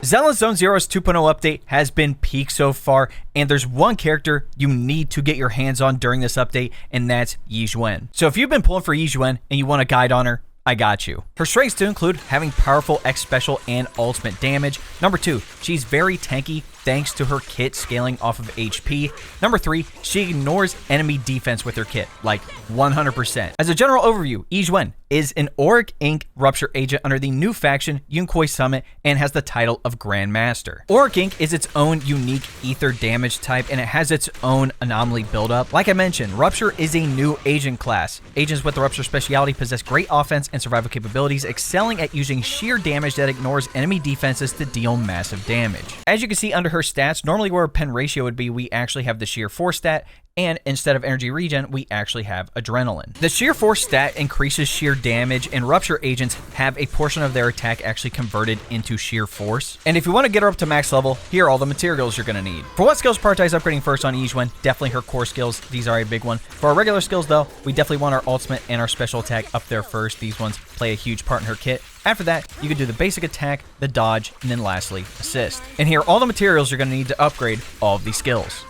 Zenless Zone Zero's 2.0 update has been peak so far, and there's one character you need to get your hands on during this update, and that's Yixuan. So if you've been pulling for Yixuan and you want a guide on her, I got you. Her strengths do include having powerful X special and ultimate damage. Number 2, she's very tanky thanks to her kit scaling off of HP. Number 3, she ignores enemy defense with her kit, like 100%. As a general overview, Yixuan is an Auric Inc. Rupture agent under the new faction Yunkai Summit and has the title of Grandmaster. Auric Inc. is its own unique ether damage type and it has its own anomaly buildup. Like I mentioned, Rupture is a new agent class. Agents with the Rupture speciality possess great offense and survival capabilities, excelling at using sheer damage that ignores enemy defenses to deal massive damage. As you can see under her stats, normally where pen ratio would be, we actually have the sheer force stat, and instead of energy regen, we actually have adrenaline. The sheer force stat increases sheer damage, and Rupture agents have a portion of their attack actually converted into sheer force. And if you want to get her up to max level, here are all the materials you're going to need. For what skills prioritize upgrading first on Yixuan, definitely her core skills. These are a big one. For our regular skills though, we definitely want our ultimate and our special attack up there first. These ones play a huge part in her kit. After that, you can do the basic attack, the dodge, and then lastly, assist. And here are all the materials you're going to need to upgrade all of these skills.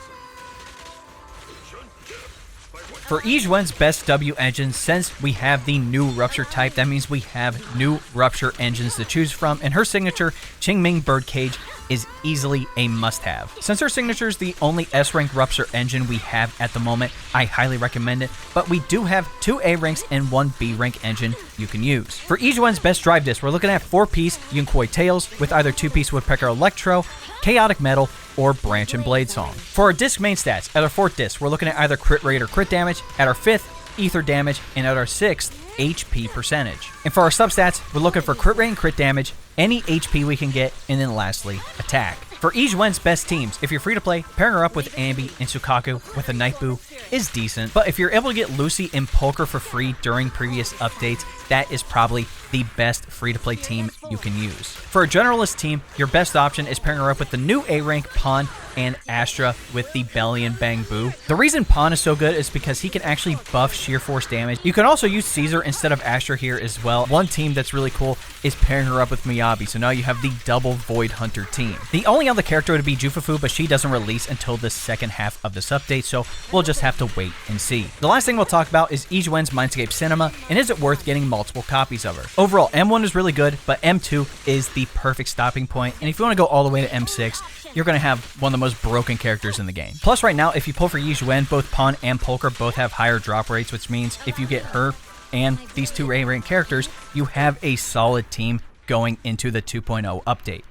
For Yixuan's best W engine, since we have the new Rupture type, that means we have new Rupture engines to choose from, and her signature, Qingming Birdcage, is easily a must-have. Since her signature is the only S-rank Rupture engine we have at the moment, I highly recommend it, but we do have 2 A ranks and 1 B rank engine you can use. For Yixuan's best drive disc, we're looking at 4-piece Yunkai Tails with either 2-piece Woodpecker Electro, Chaotic Metal, or Branch and Blade Song. For our disc main stats, at our 4th disc, we're looking at either crit rate or crit damage, at our 5th, ether damage, and at our 6th, HP percentage. And for our substats, we're looking for crit rate and crit damage, any HP we can get, and then lastly, attack. For Yixuan's best teams, if you're free to play, pairing her up with Ambi and Sukaku with a Nightboo is decent, but if you're able to get Lucy and Polker for free during previous updates, that is probably the best free-to-play team you can use. For a generalist team, your best option is pairing her up with the new A-rank Pawn and Astra with the Belly and Bang Boo. The reason Pawn is so good is because he can actually buff sheer force damage. You can also use Caesar instead of Astra here as well. One team that's really cool is pairing her up with Miyabi, so now you have the double Void Hunter team. The only other character would be Jufufu, but she doesn't release until the second half of this update, so we'll just have to wait and see. The last thing we'll talk about is Yixuan's Mindscape Cinema, and is it worth getting multiple copies of her? Overall, M1 is really good, but M2 is the perfect stopping point, and if you want to go all the way to M6, you're going to have one of the most broken characters in the game. Plus, right now, if you pull for Yixuan, both Pawn and Polker both have higher drop rates, which means if you get her and these 2 A-rank characters, you have a solid team going into the 2.0 update.